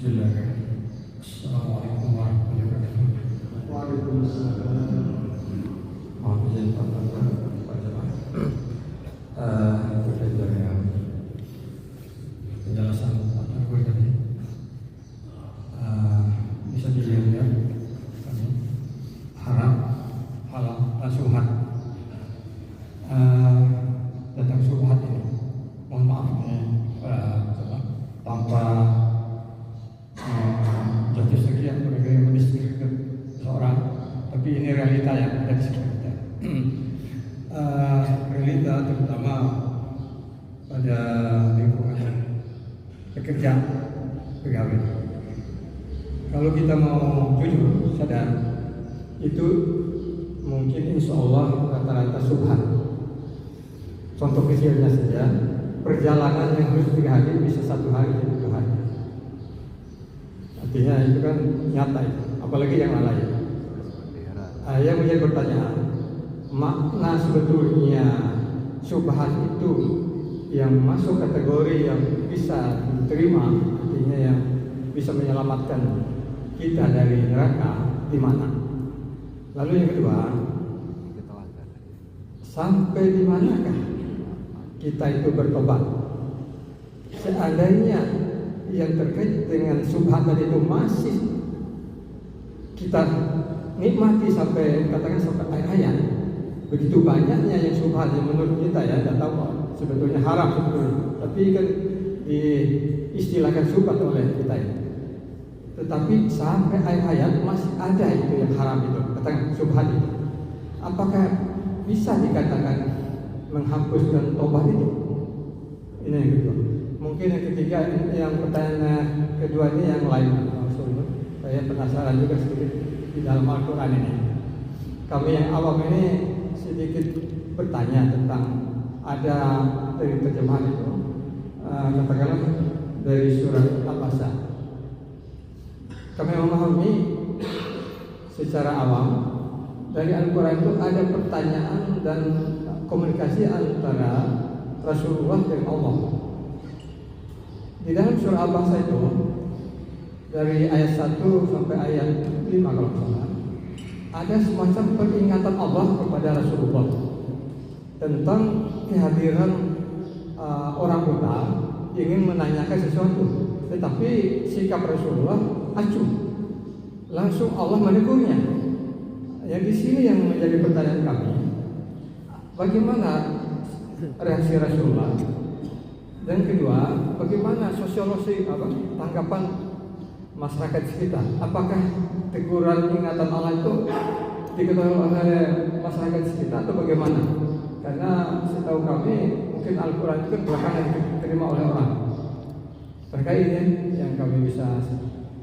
Bismillahirrahmanirrahim. Assalamualaikum warahmatullahi wabarakatuh. Waalaikumsalam. Mohon izin Pak Jemaah. Terkait dengan penjelasan Pak Tarwi tadi, bisa dilihat kami haram, halal, dan syubhat. Tentang syubhat ini, mohon maaf tanpa jatuh sekian mereka yang mendiskreditkan seorang, tapi ini realita yang ada di sekitar kita. Realita terutama pada lingkungan pekerja, pegawai. Kalau kita mau jujur, sadar, itu mungkin insya Allah rata-rata subhan. Contoh kecilnya saja, perjalanan yang harus 3 hari bisa 1 hari jadi 2 hari. Artinya itu kan nyata itu, apalagi yang lain. Yang menjadi pertanyaan, makna sebetulnya syubhat itu yang masuk kategori yang bisa diterima, artinya yang bisa menyelamatkan kita dari neraka di mana? Lalu yang kedua, sampai di manakah kita itu bertobat? Seandainya yang terkait dengan syubhat itu masih kita nikmati sampai katakan sampai akhir hayat, begitu banyaknya yang syubhat yang menurut kita ya tidak tahu sebetulnya haram sebetulnya, tapi kan diistilahkan syubhat oleh kita ya. Tetapi sampai akhir hayat masih ada itu yang haram itu, katakan syubhat itu. Apakah bisa dikatakan menghapuskan tobat itu? Ini yang kedua. Mungkin yang ketiga, yang pertanyaan kedua ini yang lain. Saya penasaran juga sedikit di dalam Al-Quran ini. Kami yang awam ini sedikit bertanya tentang ada dari terjemahan itu, katakanlah dari surat Al-Baqarah. Kami memahami secara awam dari Al-Quran itu ada pertanyaan dan komunikasi antara Rasulullah dan Allah. Di dalam surah Al-Baqarah itu dari ayat 1 sampai ayat 5 kalau salah, ada semacam peringatan Allah kepada Rasulullah tentang kehadiran orang buta ingin menanyakan sesuatu, tetapi sikap Rasulullah acuh. Langsung Allah menegurnya. Yang di sini yang menjadi pertanyaan kami, bagaimana reaksi Rasulullah? Dan kedua, bagaimana sosiologi tanggapan masyarakat sekitar? Apakah teguran ingatan Allah itu diketahui oleh masyarakat sekitar atau bagaimana? Karena setahu kami mungkin Al-Quran itu kan belakangan diterima oleh orang. Terkait ini yang kami bisa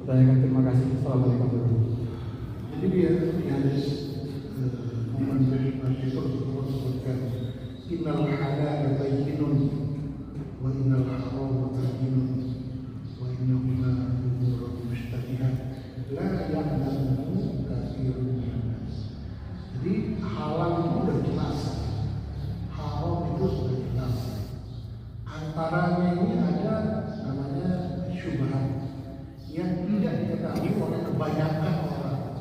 pertanyakan. Terima kasih. Assalamualaikum warahmatullahi wabarakatuh. Jadi dia di hadis Muhammad bin Rasul sebutkan innal halal bayyinun wa innal haram bayyinun wa innahuma umurun mushtabihat la ya'lamu katsirun minan. Jadi halal itu sudah jelas, haram itu sudah jelas. Antaranya ini ada namanya syubhat yang tidak diketahui oleh kebanyakan orang.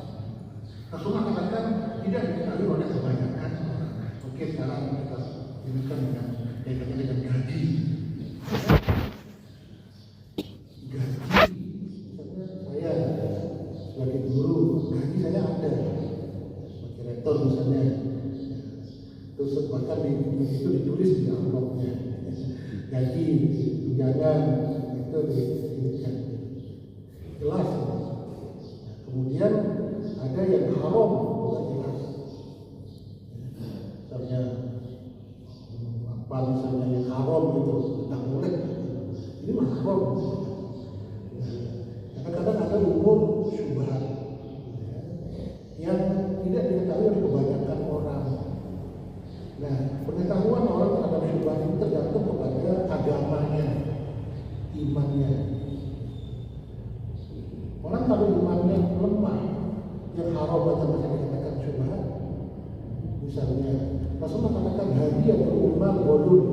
Rasulullah katakan tidak diketahui oleh kebanyakan orang. Oke, sekarang kita gunakan dengan kaitannya dengan gaji. Gaji, misalnya saya sebagai guru, gaji saya ada sebagai rektor misalnya. Terus bahkan itu ditulis di amplopnya. Gaji, tunjangan itu disebutkan. Jelas. Kemudian ada yang haram, bukan jelas. Misalnya apa misalnya yang haram itu tidak boleh. Ini mah haram. Kadang-kadang ada umur syubhat yang tidak diketahui oleh kebanyakan orang. Nah, pengetahuan orang terhadap syubhat itu tergantung kepada agamanya, imannya. Orang kalau imannya lemah, yang haram aja masih dikatakan syubhat. Misalnya, Rasulullah mengatakan hadiah berumah bolun.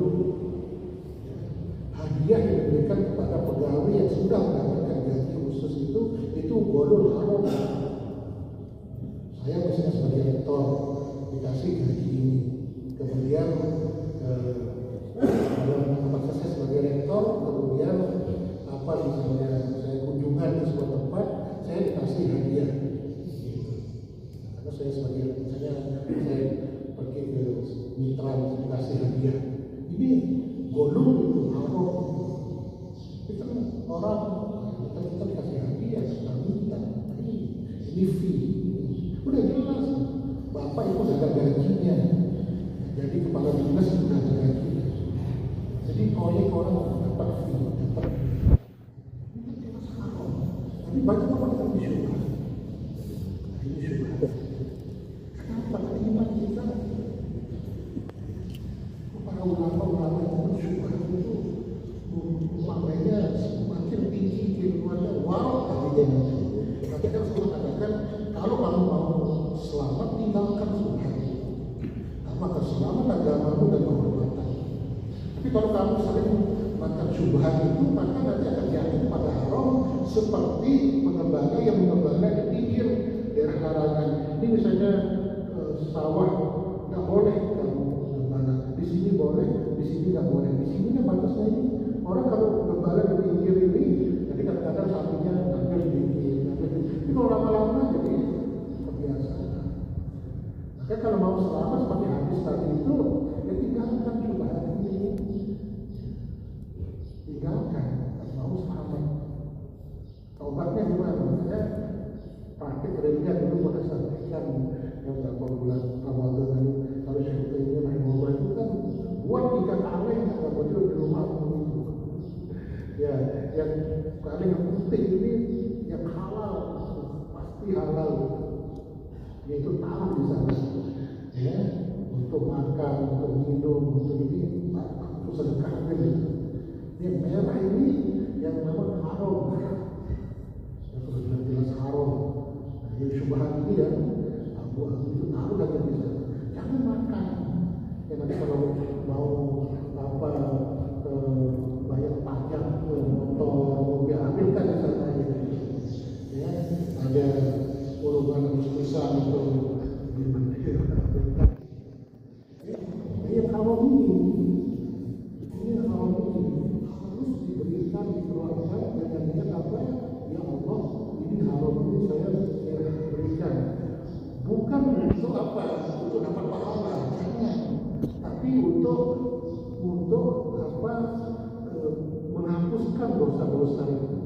Hadiah yang diberikan kepada pegawai yang sudah mendapatkan gaji khusus itu golul haram. Saya misalnya sebagai rektor dikasih gaji ini, kemudian dalam saya sebagai rektor, kemudian apa misalnya saya kunjungan ke sebuah tempat, saya dikasih hadiah. Gitu. Karena saya sebagai misalnya saya pergi ke mitra dikasih hadiah, ini golul itu haram. Kita orang kita dikasih hadiah, kita minta ini fee. Udah jelas, bapak itu udah ada gajinya, jadi kepala dinas sudah ada gajinya. Jadi proyek orang dapat fee, dapat. Ini jelas haram. Tapi banyak orang yang disyubhat. Ini syubhat. Kenapa iman kita? Para ulama yang syubhat itu maknanya semakin tinggi keilmuannya warok tadi nanti. Tapi kan saya mengatakan kalau kamu mau selamat tinggalkan syubhat. Maka selamat agamamu dan kehormatan. Tapi kalau kamu sering makan syubhat itu, maka nanti akan jatuh pada haram seperti pengembala yang mengembala di pinggir daerah larangan. Ini misalnya sawah nggak boleh kamu mengembala. Di sini boleh, di sini nggak boleh. Di sini kan batasnya ini. Orang kalau gembala di pinggir ini, jadi kadang-kadang sapinya ngambil di pinggir, tapi kalau lama-lama jadi kebiasaan. Maka kalau mau selamat seperti hadis tadi itu, ya tinggalkan syubhat ini, tinggalkan. Kalau mau selamat, taubatnya gimana? Saya praktik realnya dulu pada saat yang beberapa bulan Ramadan lalu, kalau saya ini rahimahullah itu kan buat ikan kaleng nggak boleh di rumah itu. Ya, yang kaleng yang putih ini yang halal, pasti halal. Yaitu taruh di sana, ya, untuk makan, untuk minum, untuk ini, untuk sedekah gitu. Yang merah ini yang memang haram, yang sudah jelas haram. Nah, yang syubhat ini ya, abu-abu itu taruh lagi di sana. Jangan makan. Ya nanti kalau mau apa bayar pajak ke motor, mobil, ambilkan di sana ya. Ya, ada urungan besar untuk dibenarkan. Ini haram ini haram harus diberikan, dikeluarkan dengan niat apa? Ya Allah, ini haram ini saya berikan. Bukan untuk apa? Untuk dapat pahala, jangan. Tapi untuk apa? Menghapuskan dosa-dosa itu.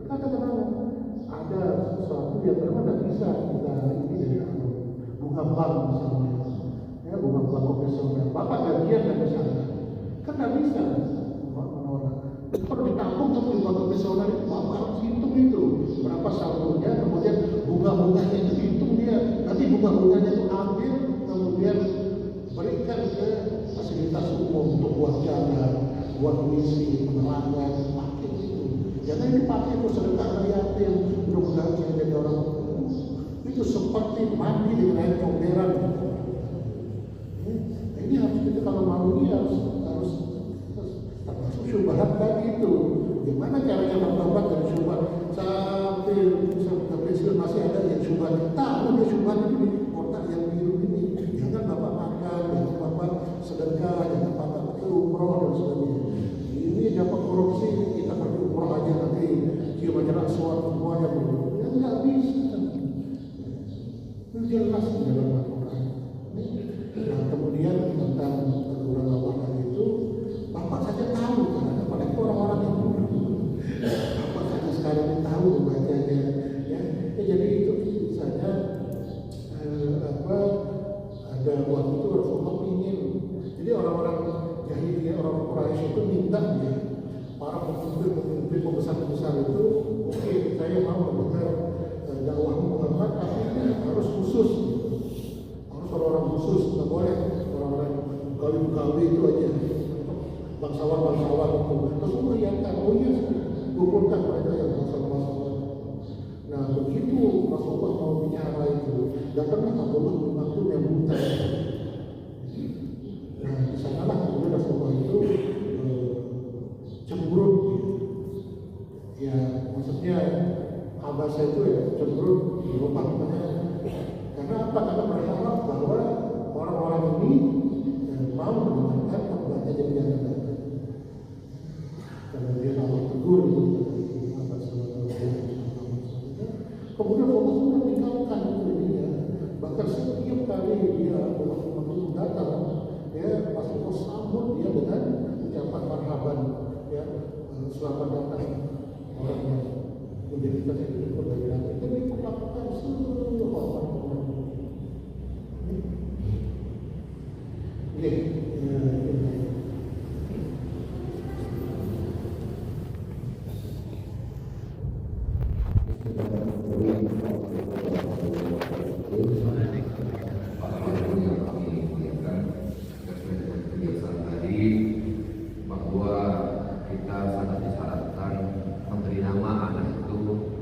Kadang-kadang ada sesuatu yang memang tidak bisa kita ini dari Allah. Bunga bank misalnya, ya bunga bank profesional. Bapak gajian dan misalnya, kan tidak bisa menolak. Kalau ditampung ke bunga profesional itu, bapak harus hitung itu berapa saldonya, kemudian bunga-bunganya itu hitung dia. Nanti bunga-bunganya itu ambil, kemudian berikan ke fasilitas umum untuk buat jalan, buat misi, penerangan, pakai itu. Jangan dipakai untuk sedekah yatim, mudah-mudahan saya jadi orang itu seperti mandi dengan air comberan. Nah, ini harus kita kalau mau ini harus termasuk syubhat tadi itu. Gimana caranya bertobat dari syubhat? Sampai kecil masih ada yang syubhat. Tahu dia syubhat itu di kotak yang biru ini. Jangan bapak makan, jangan bapak sedekah, jangan bapak pergi umroh dan sebagainya. Ini dapat korupsi, kita pergi umroh aja nanti cium ajaran suatu semuanya begitu. Ya nggak bisa. Itu jelas di dalam Al-Quran. Nah kemudian tentang teguran Allah itu, bapak saja tahu kan, apalagi orang-orang yang bapak saja sekarang ini tahu bacanya, ya. Jadi itu misalnya ada waktu itu Rasulullah ingin, jadi orang-orang jahiliyah, orang Quraisy itu minta ya, para pemimpin pembesar-pembesar itu, oke, saya mau mendengar dakwahmu Muhammad, tapi harus khusus, harus orang-orang khusus, nggak boleh orang-orang gawi-gawi itu aja, bangsawan-bangsawan itu. Terus meriakan, oh iya, kumpulkan mereka yang bangsawan-bangsawan. Nah begitu Rasulullah mau bicara itu, datanglah Abdullah bin Mas'ud yang buta. Nah di sanalah kemudian Rasulullah itu cemburut, ya maksudnya Kenapa? Karena berharap bahwa orang-orang ini mau mendengarkan khutbahnya yang dia katakan. Kemudian Allah tegur Muhammad SAW. Kemudian Allah pun meninggalkan dirinya. Bahkan setiap kali dia waktu datang, ya Rasulullah sambut dia dengan ucapan marhaban, ya selamat datang orang yang menjadikan itu dari Nabi. Itu diperlakukan seluruh orang. bahwa kita sangat disyaratkan memberi nama anak itu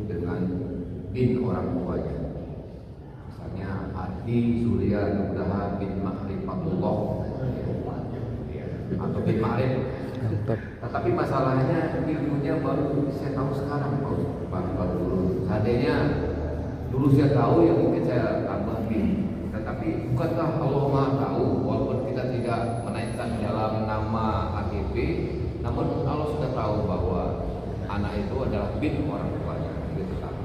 dengan bin orang tuanya. Misalnya Adi Surya Nugraha bin Ma'rifatullah atau bin Ma'rif. Tetapi masalahnya ilmunya baru saya tahu sekarang, baru dulu. Seandainya dulu saya tahu ya mungkin saya tambah bin. Tetapi bukankah Allah Maha tahu walaupun kita tidak menaikkan dalam nama AGB, namun Allah sudah tahu bahwa anak itu adalah bin orang tuanya. Itu pertama.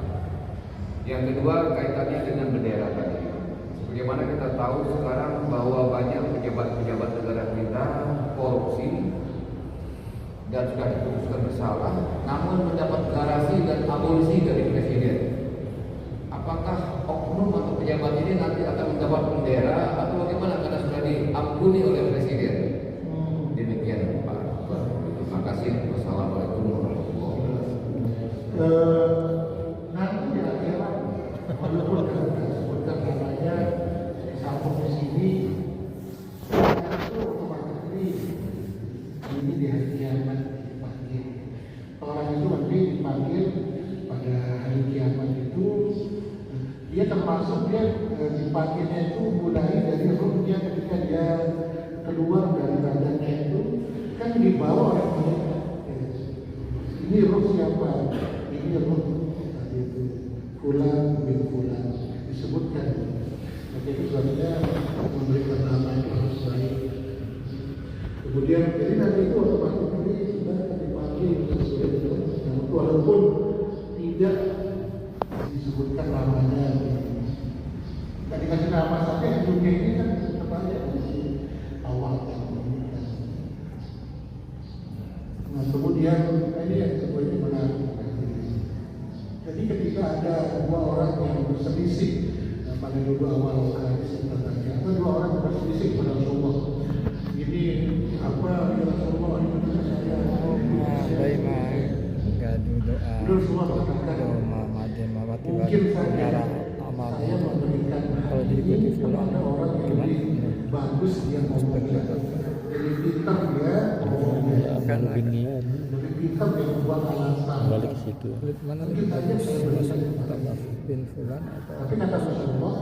Yang kedua kaitannya dengan bendera tadi. Bagaimana kita tahu sekarang bahwa banyak pejabat-pejabat negara kita korupsi dan sudah diputuskan bersalah, namun mendapat garasi dan abolisi dari presiden. Apakah oknum atau pejabat ini nanti akan mendapat bendera atau bagaimana karena sudah diampuni oleh presiden? Demikian Pak. Terima kasih. Wassalamualaikum warahmatullahi wabarakatuh. Nanti di akhirat, walaupun disebutkan namanya sambung di sini, itu otomatis ini di hari kiamat dipanggil. Orang itu nanti dipanggil pada hari kiamat itu. Dia termasuk dia dipanggilnya itu mulai dari ruhnya ketika dia keluar dari badannya itu kan dibawa oleh malaikat. Ini ruh siapa? Ini ruh itu Fulan bin Fulan disebutkan. Maka itu sebabnya memberikan nama itu harus baik. Kemudian jadi nanti itu otomatis ini sudah dipanggil sesuai dengan walaupun tidak disebutkan namanya. Tadi kasih nama saja dunia ini kan tetap aja di awal. Nah kemudian ini yang sebenarnya menarik. Jadi ketika ada dua orang yang berselisih pada dua awal hadis yang tadi, atau dua orang yang berselisih pada Rasulullah. Ini apa ya Rasulullah ini saya baik gaduh doa Rasulullah katakan mungkin saja saya memberikan kalau diikuti fulan orang yang lebih bagus dia ngomongnya. Jadi pintar dia ngomongnya. akan beginian Lebih pintar dia membuat alasan. balik ke situ mana lebih bagus tambah bin fulan atau Tapi kata Rasulullah,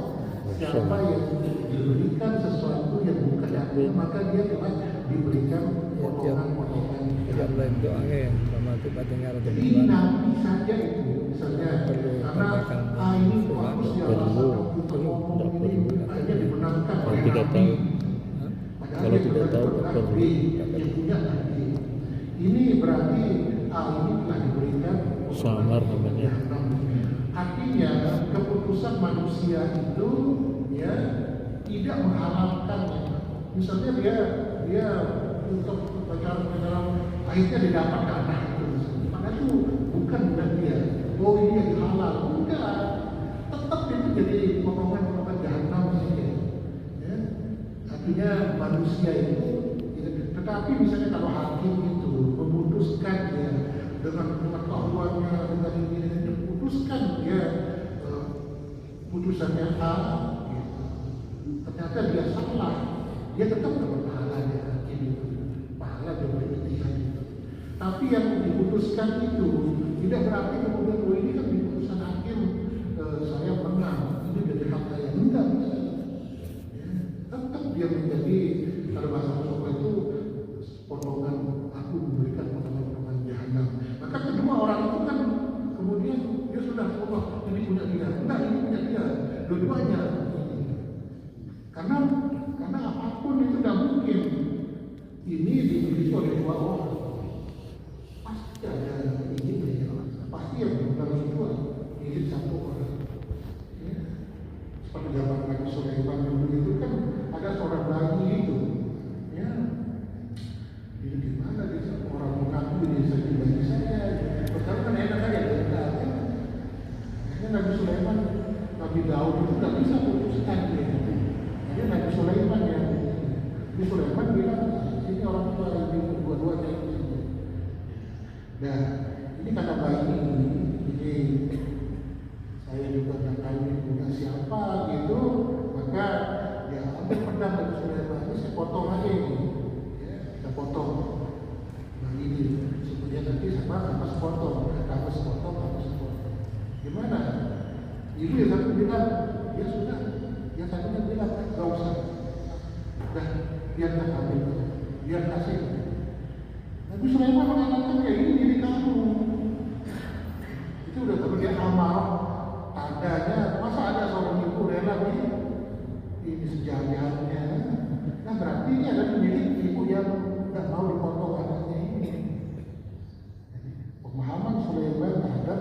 siapa yang diberikan sesuatu yang bukan haknya, maka dia telah diberikan potongan-potongan. tiap lain doanya yang sama tiba dengar atau Jadi nabi saja itu misalnya karena ini bagus dia rasakan untuk ngomong ini hanya dibenarkan oleh nabi. kalau tidak tahu apa yang punya nabi. Ini berarti ini telah diberikan samar namanya. Artinya keputusan manusia itu ya tidak menghalalkannya. Misalnya dia untuk pacaran akhirnya didapat anak itu, maka itu bukan dia. Oh ini yang halal, enggak. Tetap itu jadi potongan-potongan jahanam saja. Ya. Artinya manusia itu, tetapi misalnya kalau hakim itu memutuskan ya dengan pengetahuannya dengan ini putuskan ya putusannya A, gitu. Ternyata dia salah, dia tetap dapat pahalanya hakim itu, pahala dia beriktihan itu. Tapi yang diputuskan itu tidak berarti kemudian oh ini kan diputuskan hakim saya menang, ini jadi hak saya enggak bisa. Ya, tetap dia menjadi kalau bahasa Rasulullah itu potongan aku memberikan potongan jahanam. Maka kedua orang itu kan kemudian dia sudah Allah ini punya dia, enggak ini punya dia, dua-duanya. Jadi Sulaiman bilang, ini orang tua ini dua-duanya ini. Nah, ini kata bayi ini saya juga nggak tahu ini punya siapa gitu, maka ya ambil pedang dari Sulaiman ini saya potong aja ini, ya, kita potong bayi ini supaya nanti sama sepotong, kamu sepotong. Gimana? Ibu yang satu bilang, ya sudah, yang satunya bilang, gak usah, dah biar tak ambil, biar kasih. Nabi Sulaiman mengatakan kayak ini diri kamu. Itu udah kemudian amal tandanya, masa ada seorang ibu rela ini sejajarnya. Nah berarti ini adalah milik ibu yang tidak mau dipotong anaknya ini. Jadi, pemahaman Sulaiman terhadap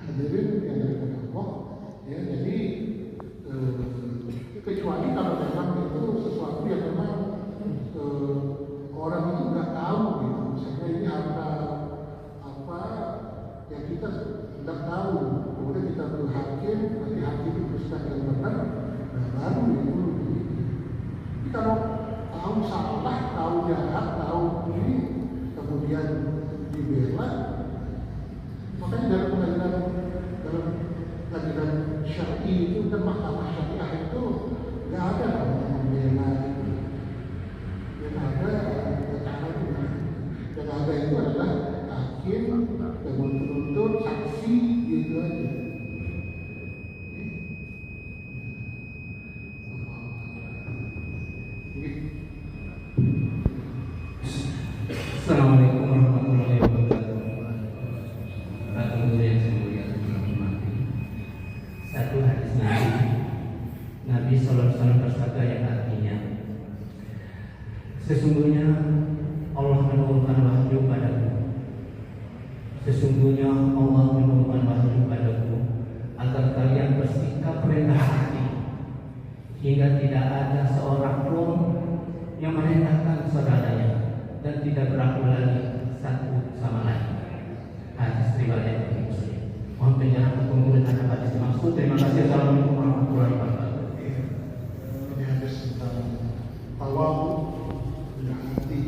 hadirin yang daripada Allah, ya jadi kecuali kalau memang itu sesuatu yang memang orang itu nggak tahu gitu, misalnya ini harta apa yang kita tidak tahu, kemudian kita berhakim, nanti hakim diputuskan yang benar, nah baru itu. Tapi kalau tahu salah, tahu jahat, tahu ini, kemudian dibela, makanya dalam pengadilan syar'i itu dan mahkamah syariah itu nggak ada membela itu. Yang ada itu adalah hakim yang menuntut saksi gitu aja. Assalamualaikum warahmatullahi wabarakatuh. Para yang saya muliakan, satu hadis Nabi Sallallahu Alaihi Wasallam bersabda yang artinya, sesungguhnya Allah menurunkan wahyu padaku. Sesungguhnya Allah menurunkan wahyu padaku agar kalian bersikap rendah hati hingga tidak ada seorang pun yang merendahkan saudaranya dan tidak berlaku lagi satu sama lain. Hadis riwayat Muslim. Mohon penjelasan penggunaan hadis dimaksud. Terima kasih. Assalamualaikum warahmatullahi wabarakatuh. Ini hadis tentang tawadhu rendah hati.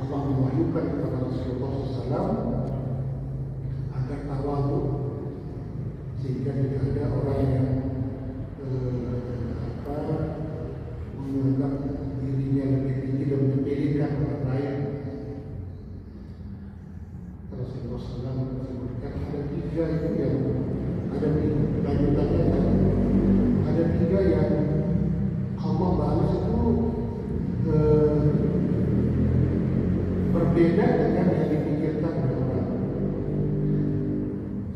Allah mewahyukan kepada Rasulullah SAW agar tawadhu sehingga tidak ada orang yang menganggap dirinya lebih tinggi dan menyepelekan orang lain. Rasulullah SAW sebutkan ada tiga itu yang ada lanjutannya, ada tiga yang Allah balas itu berbeda dengan yang dipikirkan oleh orang.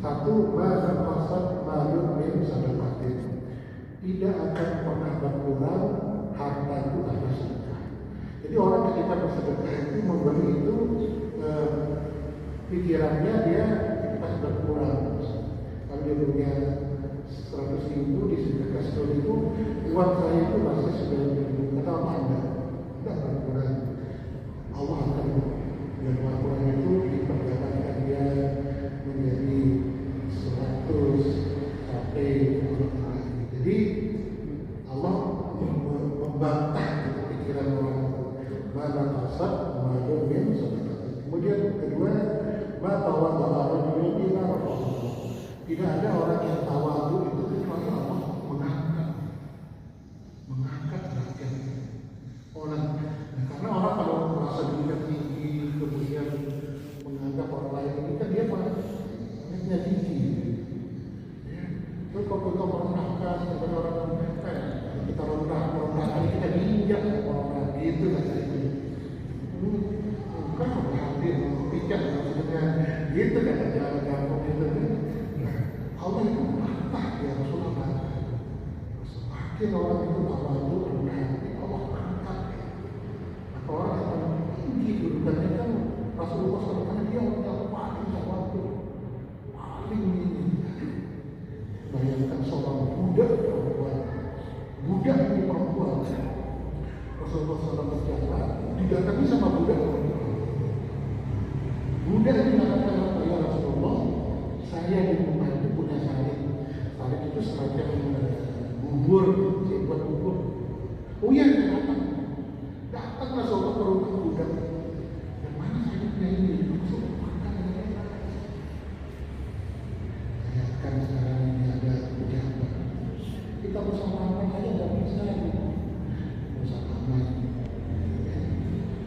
Satu, masa pasal malu min sadaqatin, tidak akan pernah berkurang harta itu karena sedekah. Jadi orang ketika bersedekah itu memberi itu pikirannya dia pas berkurang. Kalau dia punya 100.000 di sedekah 100.000, uang saya itu masih 9.000. Kata apa anda? Tidak berkurang. Allah akan dengan uang itu diperlihatkan dia menjadi 100 sampai 100. Jadi Allah membantah pikiran orang mana kasat madu min sedekah. Kemudian kedua, ma tawadhu ila Rasulullah. Tidak ada orang yang tawadhu itu kecuali Allah mengangkat derajat orang. Karena orang kalau merasa dirinya tinggi kemudian menganggap orang lain ini kan dia maknanya tinggi. Terus kalau kita merendahkan kepada orang kita rendah kita diinjak orang itu saja itu. Bukan berhadir pikir maksudnya gitu kan jangan itu. Allah itu merintah ya Rasulullah. Semakin orang itu tawadhu rendah hati Allah angkat. Maka orang yang tinggi kedudukannya kan Rasulullah SAW dia orang yang paling tawadhu, paling ini. Bayangkan seorang budak perempuan. Budak ini perempuan. Rasulullah SAW berkata, didatangi sama budak perempuan. Budak ini mengatakan, ya Rasulullah, saya di rumah itu punya salib. itu semacam bubur, saya buat bubur. Oh iya, saya datanglah sobat ke rumah gudang. Yang mana saya punya ini? Maksud makan yang enak. Saya kan sekarang ini ada pejabat. Kita bersama-sama saja nggak bisa ini. Bersama-sama.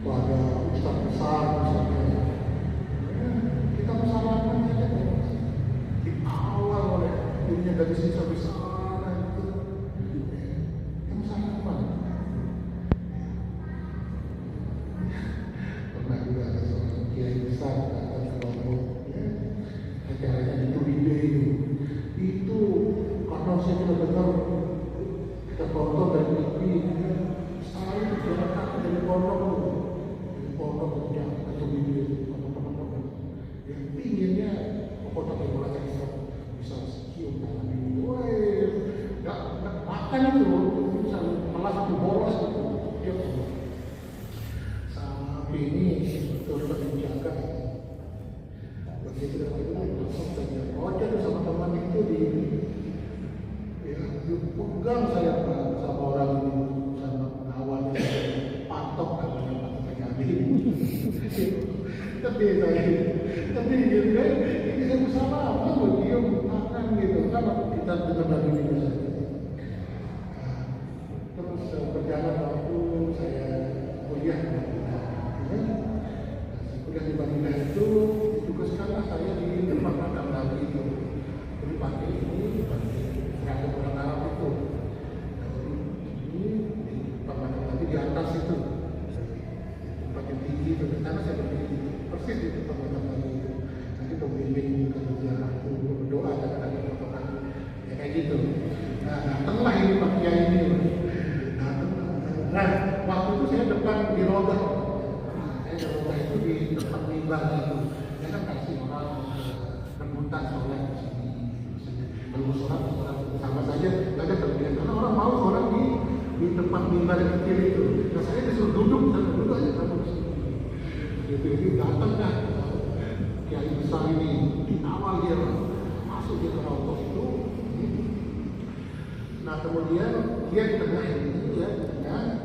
Kalau ada ustaz besar misalnya, kita bersama-sama saja nggak bisa. Diawal oleh dirinya dari sini sampai sana itu. Yang sama. Pernah juga ada seorang kiai besar datang ke Lombok, ya. Acaranya di Turide itu karena saya sudah dengar kita tonton dari TV, saya itu jalan dari pondok kerja atau video teman-teman yang pinginnya pokoknya kayak bola kita bisa cium tangan ini, nggak makan itu bisa malah satu bolos gitu, dia sama ini terus menjaga. Begitu itu langsung saja ojo sama teman itu dipegang saya sama orang ini sama pengawalnya patok namanya patok PKB. tapi gitu kan ini saya bersama apa dia makan gitu kan kita dengar dari ini saja. Terus berjalan waktu saya kuliah di Madinah itu ditugaskanlah saya di tempat makan Nabi itu. Jadi pakai ini seragam orang Arab itu. Ini di tempat makan Nabi di atas itu. Tempat yang tinggi itu. Karena saya berdiri persis di tempat makan Nabi itu. Nanti pembimbing kerja aku berdoa kadang-kadang fotokan ya kayak gitu. Nah, datanglah ini Pak Kiai ini. Nah, waktu itu saya depan di roda. Saya itu di tempat mimbar itu. Dia kan kasih orang rebutan sholat di sini. Kalau sholat sama saja, nggak ada kelebihan. Karena orang mau sholat di tempat mimbar yang kecil itu. Nah saya disuruh duduk aja kamu di sini. Jadi datang kan kiai besar ini di awal dia masuk dia ke rombos itu. Nah kemudian dia di tengah ini ya,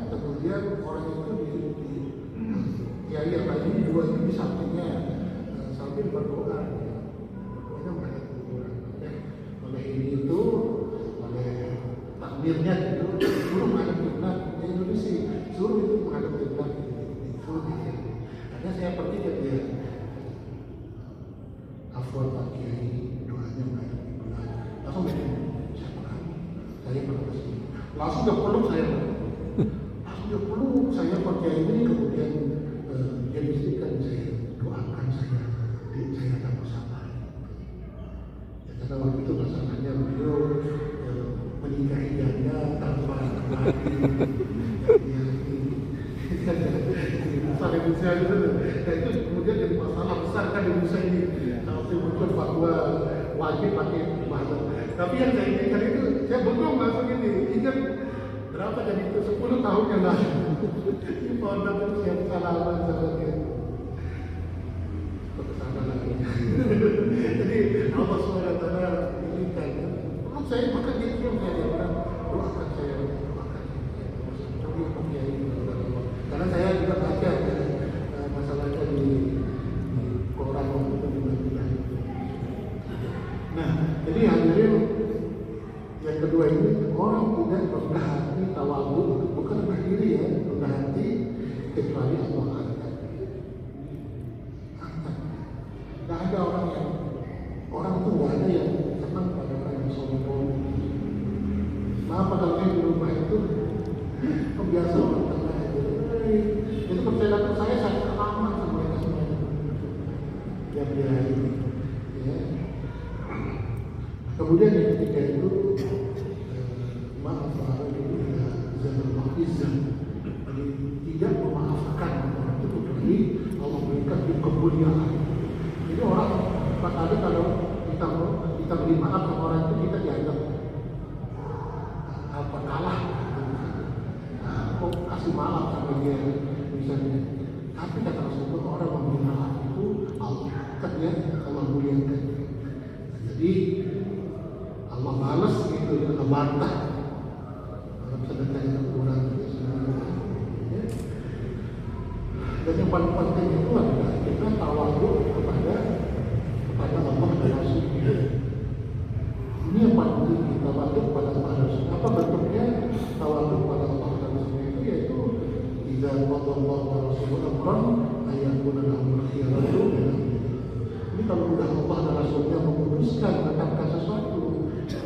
kemudian orang itu di kiai yang tadi dua itu di sampingnya sambil berdoa. Berdoanya menghadap kuburan. Oleh ini itu, oleh takdirnya itu suruh menghadap kiblat. Indonesia suruh itu menghadap kiblat. Suruh dia. Karena saya pergi ke dia. Afwan Pak Kiai, doanya menghadap kiblat. Langsung begini, siapa kamu? Saya pernah kesini. Langsung dia peluk saya. Pak Kiai ini kemudian dia bisikan saya, doakan saya akan bersabar. Ya, karena waktu itu masalahnya beliau menikahi janda tanpa mati. Besar Indonesia itu, dan itu kemudian jadi masalah besar kan di Indonesia ini. Kalau saya bukan fatwa wajib pakai bahasa. Tapi yang saya inginkan itu, saya bengong langsung ini. Ingat berapa jadi itu 10 tahun yang lalu. Ini pondok itu siap salaman sama dia. Kesana lagi. Jadi Allah SWT inginkan. Kalau saya makan dia yang saya bilang, doakan saya, doakan saya. Coba pakai ini. Karena saya juga baca masalahnya di koran waktu itu di Madinah. Nah, jadi hadirin yang kedua ini orang tidak rendah hati tawadhu, bukan berdiri ya, rendah hati kecuali Allah angkat. Tidak ada orang itu tidak ada yang senang pada orang yang sombong. Maaf kalau di rumah itu kebiasa orang tengah itu. Itu perjalanan saya sangat lama sama mereka semuanya. Yang dia ini. Ya. Kemudian yang ketiga itu maaf itu izan tidak memaafkan orang itu kecuali Allah berikan kemuliaan. Jadi orang kali kalau kita beri maaf sama orang itu kita dianggap apa kalah. Kok kasih maaf sama dia misalnya. Tapi kata Rasulullah orang memberi maaf itu Allah muliakan. Jadi Allah balas itu ada bantah dalam sedekah yang kurang. Dan yang paling penting itu adalah kita tawadhu kepada Allah dan Rasulnya. Ini yang paling penting, kita tawadhu kepada Allah dan Rasulnya. Apa bentuknya tawadhu kepada Allah dan Rasulnya itu? Yaitu idza qadallahu wa rasuluhu amran ayyakuna lahum khiyaratu min amrihim. Ini kalau sudah Allah dan Rasulnya memutuskan menetapkan sesuatu,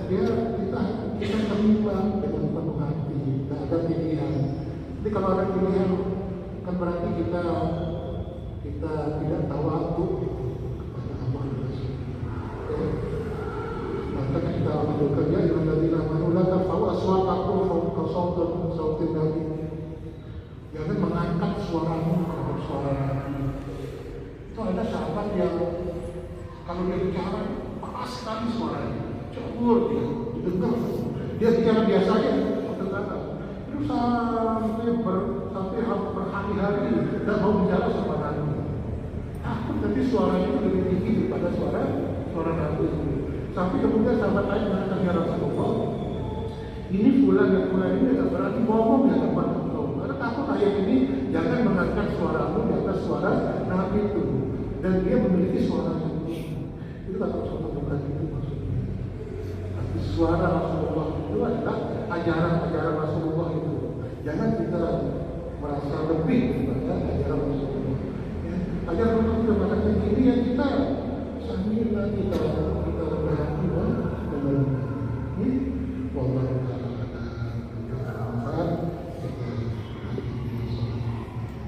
kita terima dengan penuh hati, tidak ada pilihan. Jadi kalau ada pilihan, kan berarti kita tidak tawadhu kepada Allah dan Rasulnya. Maka kita bekerja dengan ladina amanu la tarfa'u aswatakum fawqa sautin nabi. Jangan mengangkat suaramu terhadap suara Nabi. Itu ada sahabat yang kalau dia bicara keras sekali suaranya, cabur dia, didengar. Dia bicara biasa aja, kedengaran. Itu sampai berhari-hari tidak mau bicara sama Nabi. Takut nanti suaranya itu lebih tinggi daripada suara Nabi. Sampai kemudian sahabat lain mengatakan, ya Rasulullah, ini fulan ini tidak berarti ngomong di hadapan engkau. Karena takut ayat ini jangan mengangkat suaramu di atas suara Nabi itu. Dan dia memiliki suara yang itu kata Rasulullah, bukan itu maksudnya. Tapi suara Rasulullah itu adalah ajaran Rasulullah itu. Jangan kita merasa lebih daripada ajaran Rasulullah. Ya, ajaran Rasulullah itu mengatakan ini yang kita sambil kita berhati dan ini wallahu ta'ala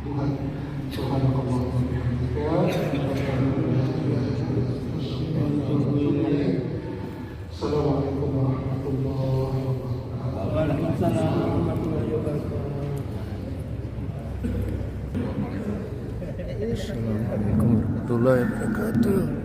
Tuhan subhanallahi wa bihamdihi. Assalamualaikum warahmatullahi wabarakatuh. Waalaikumsalam warahmatullahi wabarakatuh. Assalamualaikum warahmatullahi wabarakatuh.